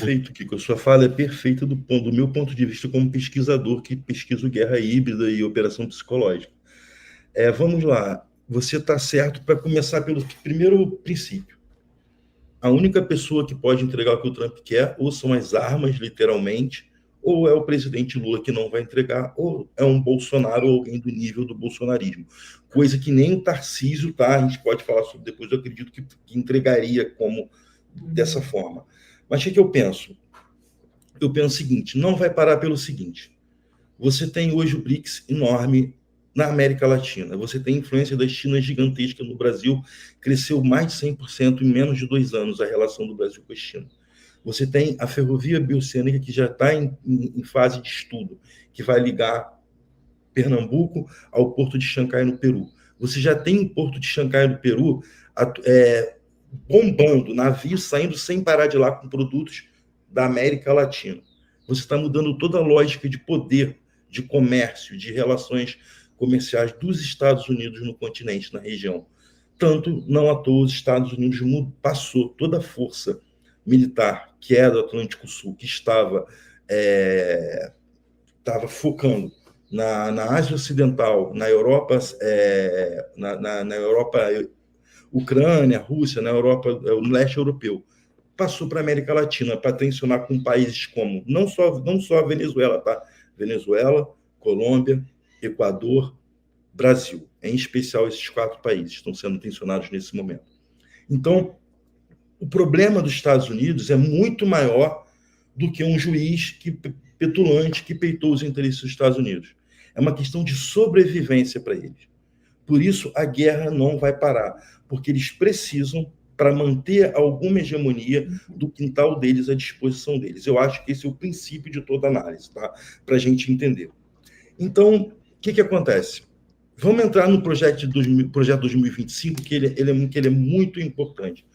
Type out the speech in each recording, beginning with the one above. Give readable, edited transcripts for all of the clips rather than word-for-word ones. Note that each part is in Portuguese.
perfeito, Kiko. A sua fala é perfeita do meu ponto de vista como pesquisador que pesquiso guerra híbrida e operação psicológica. Vamos lá. Você está certo para começar pelo primeiro princípio. A única pessoa que pode entregar o que o Trump quer ou são as armas, literalmente, ou é o presidente Lula que não vai entregar, ou é um Bolsonaro ou alguém do nível do bolsonarismo. Coisa que nem o Tarcísio, tá? A gente pode falar sobre depois, eu acredito que entregaria como dessa forma. Mas o que eu penso? Eu penso o seguinte, não vai parar pelo seguinte. Você tem hoje o BRICS enorme na América Latina. Você tem influência da China gigantesca no Brasil, cresceu mais de 100% em menos de 2 anos a relação do Brasil com a China. Você tem a ferrovia bioceânica que já está em fase de estudo, que vai ligar Pernambuco ao porto de Xangai, no Peru. Você já tem o porto de Xangai, no Peru, bombando, navios saindo sem parar de lá com produtos da América Latina. Você está mudando toda a lógica de poder, de comércio, de relações comerciais dos Estados Unidos no continente, na região. Tanto, não à toa, os Estados Unidos passou toda a força militar que era do Atlântico Sul, que estava focando na Ásia Ocidental, na Europa, na Europa, Ucrânia, Rússia, na Europa, no leste europeu, passou para a América Latina para tensionar com países como não só a Venezuela, tá? Venezuela, Colômbia, Equador, Brasil. Em especial, esses 4 países estão sendo tensionados nesse momento. Então, o problema dos Estados Unidos é muito maior do que um juiz petulante que peitou os interesses dos Estados Unidos. É uma questão de sobrevivência para eles. Por isso, a guerra não vai parar, porque eles precisam, para manter alguma hegemonia, do quintal deles à disposição deles. Eu acho que esse é o princípio de toda análise, tá? Para a gente entender. Então, o que acontece? Vamos entrar no projeto 2025, que ele é muito importante.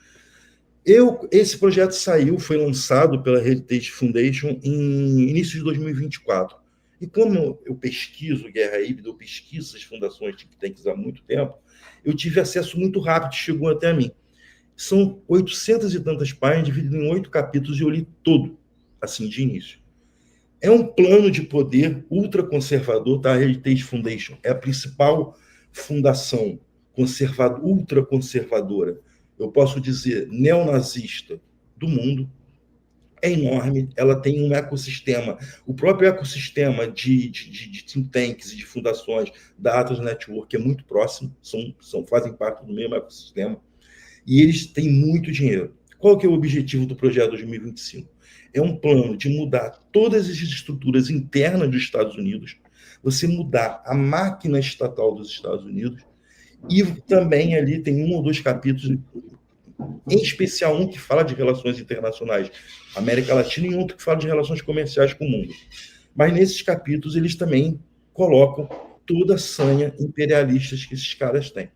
Esse projeto foi lançado pela Heritage Foundation em início de 2024. E como eu pesquiso guerra híbrida, eu pesquiso essas fundações think tanks há muito tempo, eu tive acesso muito rápido, chegou até a mim. São 800 e tantas páginas, dividido em 8 capítulos, e eu li todo, assim, de início. É um plano de poder ultraconservador, tá? A Heritage Foundation é a principal fundação ultraconservadora, eu posso dizer, neonazista do mundo. É enorme, ela tem um ecossistema, o próprio ecossistema de think tanks e de fundações da Atlas Network é muito próximo, fazem parte do mesmo ecossistema, e eles têm muito dinheiro. Qual que é o objetivo do projeto 2025? É um plano de mudar todas as estruturas internas dos Estados Unidos, você mudar a máquina estatal dos Estados Unidos, e também ali tem 1 ou 2 capítulos, em especial um que fala de relações internacionais, América Latina, e outro que fala de relações comerciais com o mundo. Mas nesses capítulos eles também colocam toda a sanha imperialista que esses caras têm.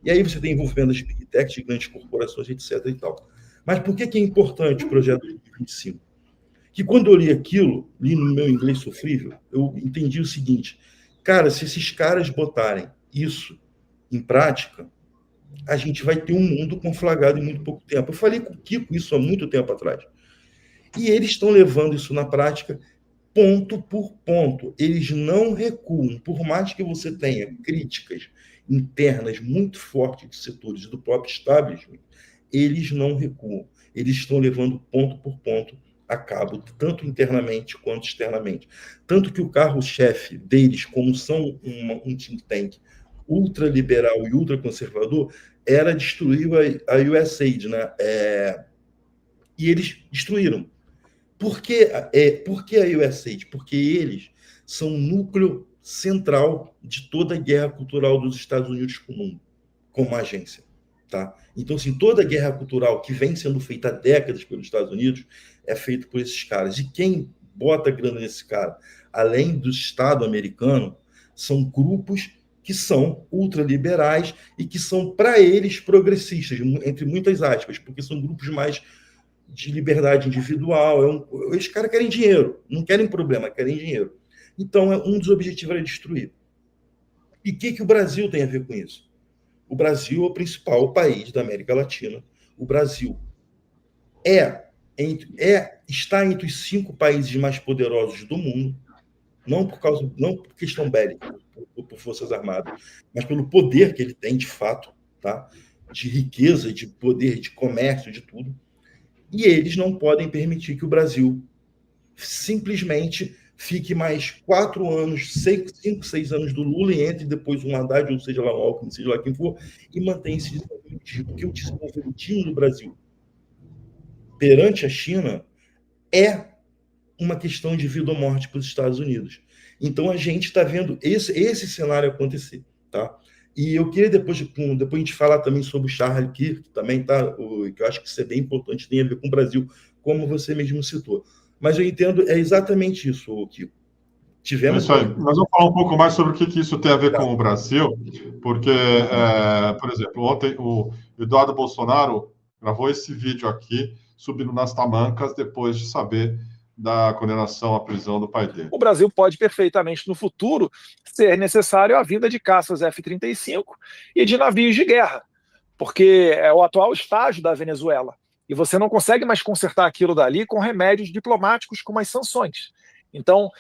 E aí você tem envolvimento das big techs, de grandes corporações, etc. e tal. Mas por que é importante o projeto 2025? Que quando eu li aquilo, li no meu inglês sofrível, eu entendi o seguinte: cara, se esses caras botarem isso em prática, a gente vai ter um mundo conflagrado em muito pouco tempo. Eu falei com o Kiko isso há muito tempo atrás. E eles estão levando isso na prática ponto por ponto. Eles não recuam. Por mais que você tenha críticas internas muito fortes de setores do próprio establishment, eles não recuam. Eles estão levando ponto por ponto a cabo, tanto internamente quanto externamente. Tanto que o carro-chefe deles, como são um think tank ultraliberal e ultraconservador, era destruir a USAID, né? E eles destruíram. Por que a USAID? Porque eles são o núcleo central de toda a guerra cultural dos Estados Unidos com o mundo, como agência. Tá? Então, assim, toda a guerra cultural que vem sendo feita há décadas pelos Estados Unidos é feita por esses caras. E quem bota grana nesse cara, além do Estado americano, são grupos que são ultraliberais e que são, para eles, progressistas, entre muitas aspas, porque são grupos mais de liberdade individual. Esses caras querem dinheiro, não querem problema, querem dinheiro. Então, um dos objetivos era destruir. E o que o Brasil tem a ver com isso? O Brasil é o principal país da América Latina. O Brasil é está entre os 5 países mais poderosos do mundo, não por questão bélica, por forças armadas, mas pelo poder que ele tem de fato, tá? De riqueza, de poder, de comércio, de tudo. E eles não podem permitir que o Brasil simplesmente fique mais 4 anos, 5, 6 anos do Lula e entre depois um Haddad, ou seja lá o Alckmin, seja lá quem for, e mantenha esse desenvolvimento. Porque o desenvolvimento do Brasil perante a China é uma questão de vida ou morte para os Estados Unidos. Então a gente está vendo esse cenário acontecer, tá? E eu queria depois a gente falar também sobre o Charles Kirk, que também tá, que eu acho que isso é bem importante, tem a ver com o Brasil, como você mesmo citou. Mas eu entendo, é exatamente isso, Kiko. Tivemos. É isso aí. Nós vamos falar um pouco mais sobre o que isso tem a ver com o Brasil, porque, por exemplo, ontem o Eduardo Bolsonaro gravou esse vídeo aqui, subindo nas tamancas, depois de saber da condenação à prisão do pai dele. O Brasil pode perfeitamente, no futuro, ser necessário a vinda de caças F-35 e de navios de guerra, porque é o atual estágio da Venezuela. E você não consegue mais consertar aquilo dali com remédios diplomáticos como as sanções. Então,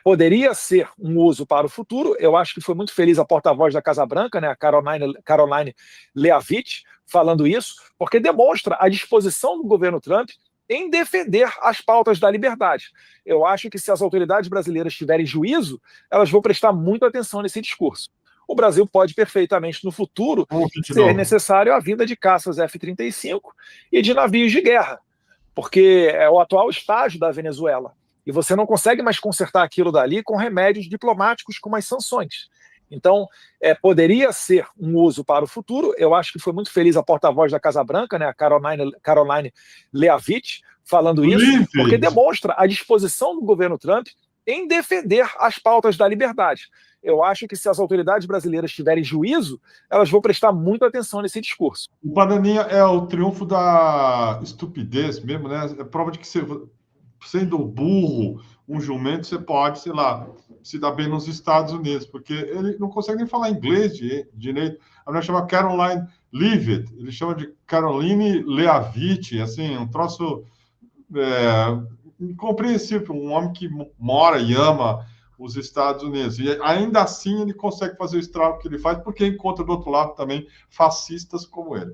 poderia ser um uso para o futuro. Eu acho que foi muito feliz a porta-voz da Casa Branca, né, a Caroline Leavitt, falando isso, porque demonstra a disposição do governo Trump em defender as pautas da liberdade. Eu acho que se as autoridades brasileiras tiverem juízo, elas vão prestar muita atenção nesse discurso. O Brasil pode perfeitamente, no futuro, ser necessário a vinda de caças F-35 e de navios de guerra, porque é o atual estágio da Venezuela. E você não consegue mais consertar aquilo dali com remédios diplomáticos como as sanções. Então, poderia ser um uso para o futuro. Eu acho que foi muito feliz a porta-voz da Casa Branca, né, a Caroline Leavitt, falando isso, porque demonstra a disposição do governo Trump em defender as pautas da liberdade. Eu acho que se as autoridades brasileiras tiverem juízo, elas vão prestar muita atenção nesse discurso. O Bananinha é o triunfo da estupidez mesmo, né? É prova de que você, sendo burro, um jumento, você pode, sei lá, se dar bem nos Estados Unidos, porque ele não consegue nem falar inglês direito. A mulher chama Caroline Leavitt, ele chama de Caroline Leavitt, assim, um troço incompreensível, um homem que mora e ama os Estados Unidos. E ainda assim ele consegue fazer o estrago que ele faz, porque encontra do outro lado também fascistas como ele.